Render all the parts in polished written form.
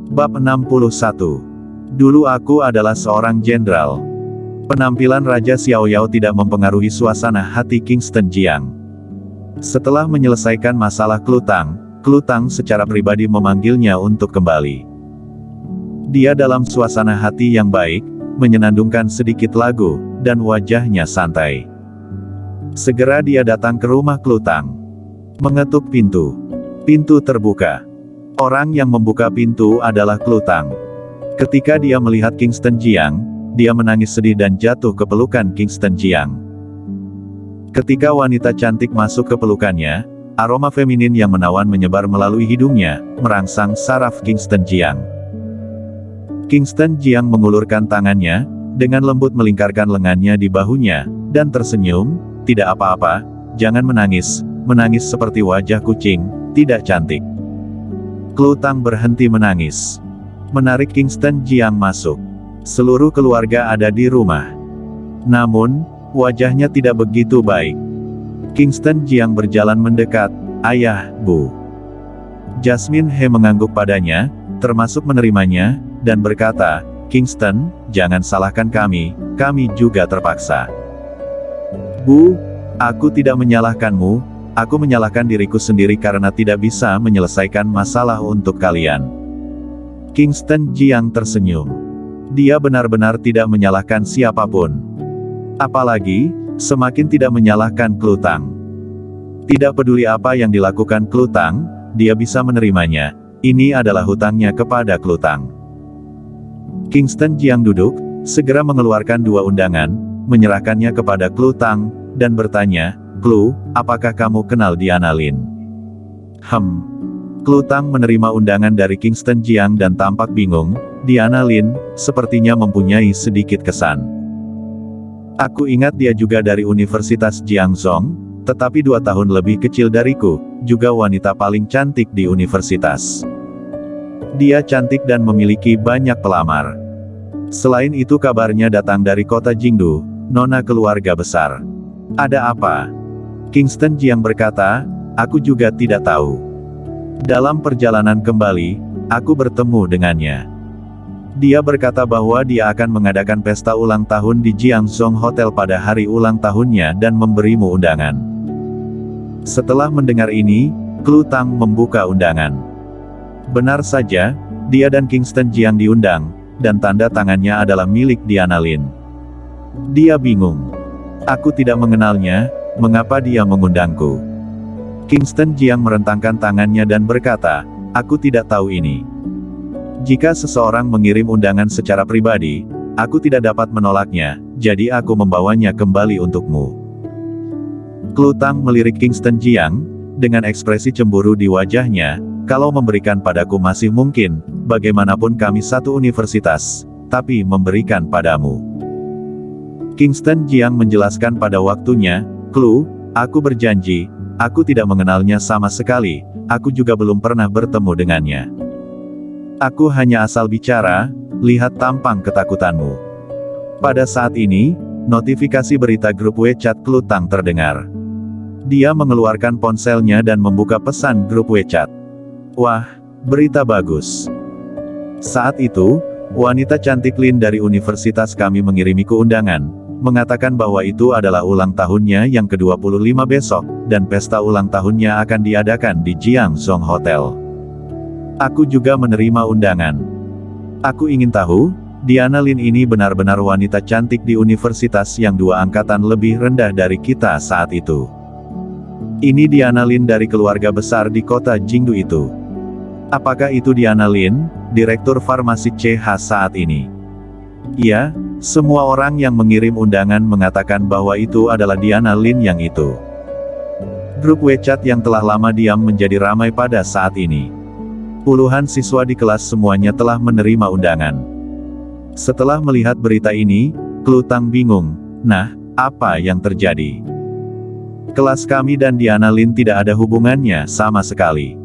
Bab 61. Dulu aku adalah seorang jenderal. Penampilan Raja Xiaoyao tidak mempengaruhi suasana hati Kingston Jiang. Setelah menyelesaikan masalah Klutang secara pribadi memanggilnya untuk kembali. Dia dalam suasana hati yang baik, menyenandungkan sedikit lagu, dan wajahnya santai. Segera dia datang ke rumah Klutang. Mengetuk pintu. Pintu terbuka. Orang yang membuka pintu adalah Klutang. Ketika dia melihat Kingston Jiang, dia menangis sedih dan jatuh ke pelukan Kingston Jiang. Ketika wanita cantik masuk ke pelukannya, aroma feminin yang menawan menyebar melalui hidungnya, merangsang saraf Kingston Jiang. Kingston Jiang mengulurkan tangannya, dengan lembut melingkarkan lengannya di bahunya, dan tersenyum, "Tidak apa-apa, jangan menangis, menangis seperti wajah kucing, tidak cantik." Klutang berhenti menangis. Menarik Kingston Jiang masuk. Seluruh keluarga ada di rumah. Namun, wajahnya tidak begitu baik. Kingston Jiang berjalan mendekat. "Ayah, Bu." Jasmine He mengangguk padanya, termasuk menerimanya, dan berkata, "Kingston, jangan salahkan kami juga terpaksa." "Bu, aku tidak menyalahkanmu, aku menyalahkan diriku sendiri karena tidak bisa menyelesaikan masalah untuk kalian." Kingston Jiang tersenyum. Dia benar-benar tidak menyalahkan siapapun. Apalagi, semakin tidak menyalahkan Klutang. Tidak peduli apa yang dilakukan Klutang, dia bisa menerimanya. Ini adalah hutangnya kepada Klutang. Kingston Jiang duduk, segera mengeluarkan 2 undangan, menyerahkannya kepada Klutang, dan bertanya, "Klu, apakah kamu kenal Diana Lin?" Klutang menerima undangan dari Kingston Jiang dan tampak bingung. "Diana Lin, sepertinya mempunyai sedikit kesan. Aku ingat dia juga dari Universitas Jiangzhong, tetapi 2 tahun lebih kecil dariku, juga wanita paling cantik di universitas. Dia cantik dan memiliki banyak pelamar. Selain itu kabarnya datang dari kota Jingdu, nona keluarga besar." "Ada apa?" Kingston Jiang berkata, "Aku juga tidak tahu. Dalam perjalanan kembali, aku bertemu dengannya. Dia berkata bahwa dia akan mengadakan pesta ulang tahun di Jiangzhong Hotel pada hari ulang tahunnya dan memberimu undangan." Setelah mendengar ini, Klutang membuka undangan. Benar saja, dia dan Kingston Jiang diundang, dan tanda tangannya adalah milik Diana Lin. Dia bingung. "Aku tidak mengenalnya, mengapa dia mengundangku?" Kingston Jiang merentangkan tangannya dan berkata, "Aku tidak tahu ini. Jika seseorang mengirim undangan secara pribadi, aku tidak dapat menolaknya, jadi aku membawanya kembali untukmu." Klutang melirik Kingston Jiang, dengan ekspresi cemburu di wajahnya, "Kalau memberikan padaku masih mungkin, bagaimanapun kami satu universitas, tapi memberikan padamu." Kingston Jiang menjelaskan pada waktunya, "Klu, aku berjanji, aku tidak mengenalnya sama sekali, aku juga belum pernah bertemu dengannya. Aku hanya asal bicara, lihat tampang ketakutanmu." Pada saat ini, notifikasi berita grup WeChat Klutang terdengar. Dia mengeluarkan ponselnya dan membuka pesan grup WeChat. "Wah, berita bagus. Saat itu, wanita cantik Lin dari universitas kami mengirimiku undangan, mengatakan bahwa itu adalah ulang tahunnya yang ke-25 besok, dan pesta ulang tahunnya akan diadakan di Jiangzhong Hotel. Aku juga menerima undangan. Aku ingin tahu, Diana Lin ini benar-benar wanita cantik di universitas yang 2 angkatan lebih rendah dari kita saat itu. Ini Diana Lin dari keluarga besar di kota Jingdu itu. Apakah itu Diana Lin, direktur farmasi CH saat ini?" "Iya, semua orang yang mengirim undangan mengatakan bahwa itu adalah Diana Lin yang itu." Grup WeChat yang telah lama diam menjadi ramai pada saat ini. Puluhan siswa di kelas semuanya telah menerima undangan. Setelah melihat berita ini, Klutang bingung. "Nah, apa yang terjadi? Kelas kami dan Diana Lin tidak ada hubungannya sama sekali.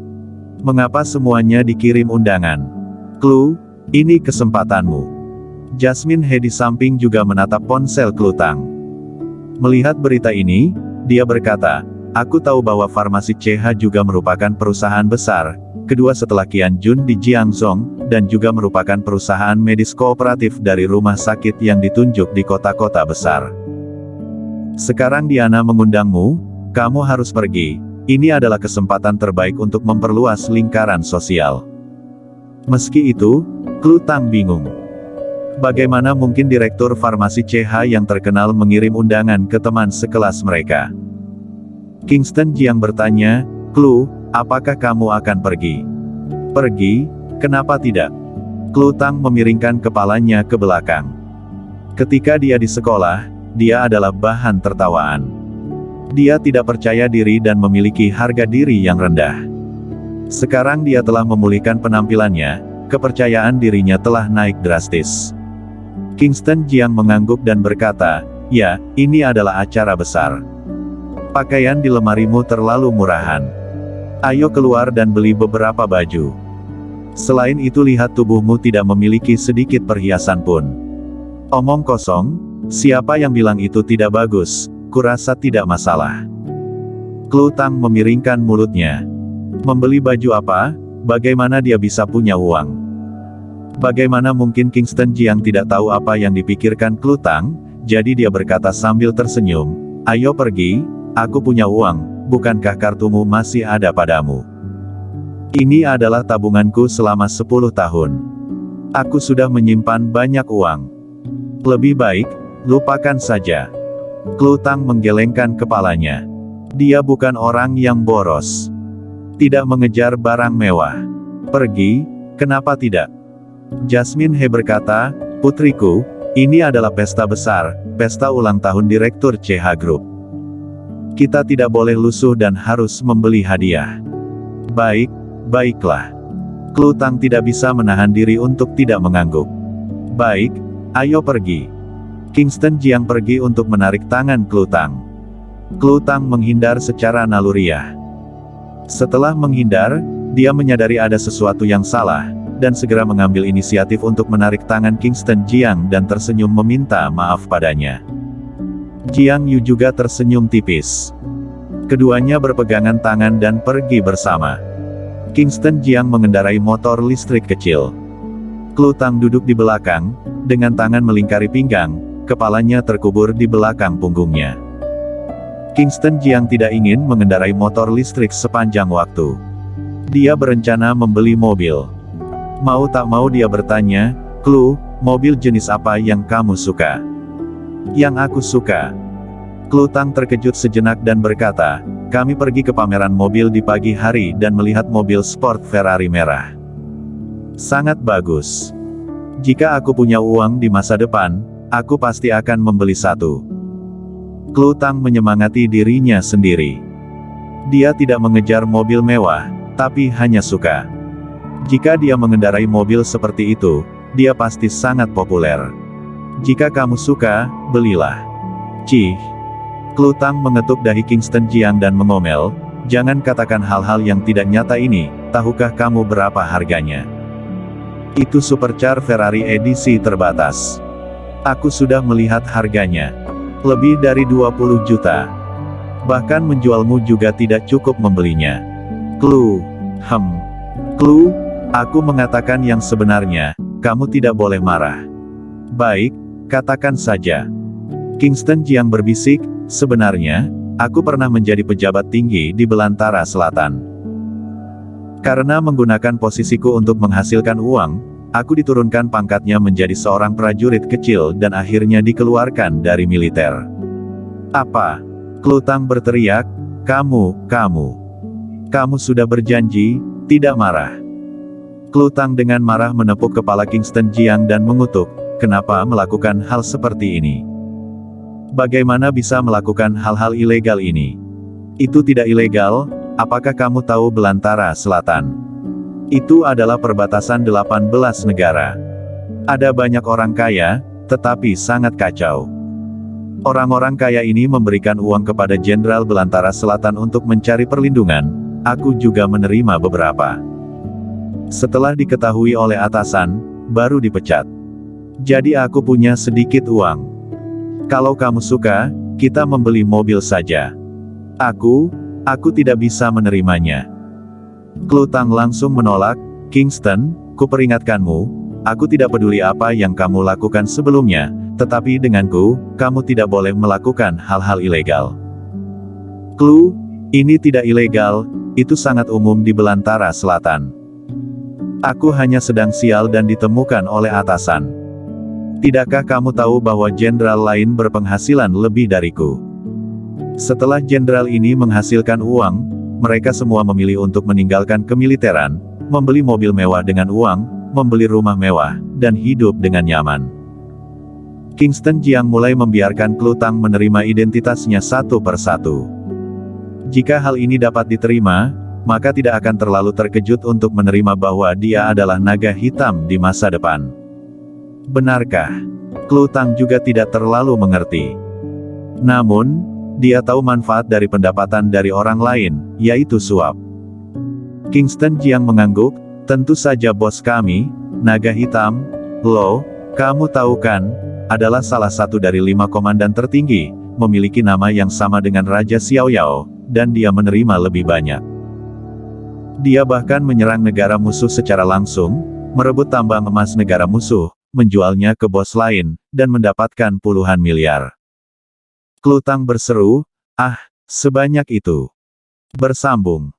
Mengapa semuanya dikirim undangan? Klu, ini kesempatanmu." Jasmine He di samping juga menatap ponsel Klutang. Melihat berita ini, dia berkata, "Aku tahu bahwa farmasi CH juga merupakan perusahaan besar, kedua setelah Qianjun di Jiangzhou, dan juga merupakan perusahaan medis kooperatif dari rumah sakit yang ditunjuk di kota-kota besar. Sekarang Diana mengundangmu, kamu harus pergi. Ini adalah kesempatan terbaik untuk memperluas lingkaran sosial. Meski itu, Klu Tang bingung. Bagaimana mungkin direktur farmasi CH yang terkenal mengirim undangan ke teman sekelas mereka? Kingston Jiang bertanya, Klu, apakah kamu akan pergi? Pergi? Kenapa tidak? Klu Tang memiringkan kepalanya ke belakang. Ketika dia di sekolah, dia adalah bahan tertawaan. Dia tidak percaya diri dan memiliki harga diri yang rendah. Sekarang dia telah memulihkan penampilannya, kepercayaan dirinya telah naik drastis. Kingston Jiang mengangguk dan berkata, ya, ini adalah acara besar. Pakaian di lemarimu terlalu murahan. Ayo keluar dan beli beberapa baju. Selain itu lihat tubuhmu tidak memiliki sedikit perhiasan pun. Omong kosong, siapa yang bilang itu tidak bagus? Kurasa tidak masalah. Klu Tang memiringkan mulutnya. Membeli baju apa? Bagaimana dia bisa punya uang? Bagaimana mungkin Kingston Jiang tidak tahu apa yang dipikirkan Klu Tang? Jadi dia berkata sambil tersenyum, ayo pergi, aku punya uang, bukankah kartumu masih ada padamu? Ini adalah tabunganku selama 10 tahun. Aku sudah menyimpan banyak uang. Lebih baik, lupakan saja. Klu Tang menggelengkan kepalanya. Dia bukan orang yang boros. Tidak mengejar barang mewah. Pergi, kenapa tidak? Jasmine He berkata, putriku, ini adalah pesta besar, pesta ulang tahun Direktur CH Group. Kita tidak boleh lusuh dan harus membeli hadiah. Baik, baiklah. Klu Tang tidak bisa menahan diri untuk tidak mengangguk. Baik, ayo pergi. Kingston Jiang pergi untuk menarik tangan Klu Tang. Klu Tang menghindar secara naluriah. Setelah menghindar, dia menyadari ada sesuatu yang salah, dan segera mengambil inisiatif untuk menarik tangan Kingston Jiang dan tersenyum meminta maaf padanya. Jiang Yu juga tersenyum tipis. Keduanya berpegangan tangan dan pergi bersama. Kingston Jiang mengendarai motor listrik kecil. Klu Tang duduk di belakang, dengan tangan melingkari pinggang, kepalanya terkubur di belakang punggungnya. Kingston Jiang tidak ingin mengendarai motor listrik sepanjang waktu. Dia berencana membeli mobil. Mau tak mau dia bertanya, Klu, mobil jenis apa yang kamu suka? Yang aku suka. Klu Tang terkejut sejenak dan berkata, kami pergi ke pameran mobil di pagi hari dan melihat mobil sport Ferrari merah. Sangat bagus. Jika aku punya uang di masa depan, aku pasti akan membeli satu. Klu Tang menyemangati dirinya sendiri. Dia tidak mengejar mobil mewah, tapi hanya suka. Jika dia mengendarai mobil seperti itu, dia pasti sangat populer. Jika kamu suka, belilah. Cih. Klu Tang mengetuk dahi Kingston Jiang dan mengomel, jangan katakan hal-hal yang tidak nyata ini, tahukah kamu berapa harganya? Itu supercar Ferrari edisi terbatas. Aku sudah melihat harganya. Lebih dari 20 juta. Bahkan menjualmu juga tidak cukup membelinya. Klu. Klu, aku mengatakan yang sebenarnya, kamu tidak boleh marah. Baik, katakan saja. Kingston Jiang berbisik, sebenarnya, aku pernah menjadi pejabat tinggi di Belantara Selatan. Karena menggunakan posisiku untuk menghasilkan uang, aku diturunkan pangkatnya menjadi seorang prajurit kecil dan akhirnya dikeluarkan dari militer. Apa? Klu Tang berteriak, kamu sudah berjanji, tidak marah. Klu Tang dengan marah menepuk kepala Kingston Jiang dan mengutuk, kenapa melakukan hal seperti ini? Bagaimana bisa melakukan hal-hal ilegal ini? Itu tidak ilegal, apakah kamu tahu Belantara Selatan? Itu adalah perbatasan 18 negara. Ada banyak orang kaya, tetapi sangat kacau. Orang-orang kaya ini memberikan uang kepada Jenderal Belantara Selatan untuk mencari perlindungan, aku juga menerima beberapa. Setelah diketahui oleh atasan, baru dipecat. Jadi aku punya sedikit uang. Kalau kamu suka, kita membeli mobil saja. Aku tidak bisa menerimanya. Klu Tang langsung menolak, Kingston, kuperingatkanmu, aku tidak peduli apa yang kamu lakukan sebelumnya, tetapi denganku, kamu tidak boleh melakukan hal-hal ilegal. Klu, ini tidak ilegal, itu sangat umum di Belantara Selatan. Aku hanya sedang sial dan ditemukan oleh atasan. Tidakkah kamu tahu bahwa jenderal lain berpenghasilan lebih dariku? Setelah jenderal ini menghasilkan uang, mereka semua memilih untuk meninggalkan kemiliteran, membeli mobil mewah dengan uang, membeli rumah mewah, dan hidup dengan nyaman. Kingston Jiang mulai membiarkan Klu Tang menerima identitasnya satu persatu. Jika hal ini dapat diterima, maka tidak akan terlalu terkejut untuk menerima bahwa dia adalah naga hitam di masa depan. Benarkah? Klu Tang juga tidak terlalu mengerti. Namun, dia tahu manfaat dari pendapatan dari orang lain, yaitu suap. Kingston Jiang mengangguk, tentu saja bos kami, naga hitam, Lo, kamu tahu kan, adalah salah satu dari 5 komandan tertinggi, memiliki nama yang sama dengan Raja Xiaoyao, dan dia menerima lebih banyak. Dia bahkan menyerang negara musuh secara langsung, merebut tambang emas negara musuh, menjualnya ke bos lain, dan mendapatkan puluhan miliar. Klu Tang berseru, "Ah, sebanyak itu." Bersambung.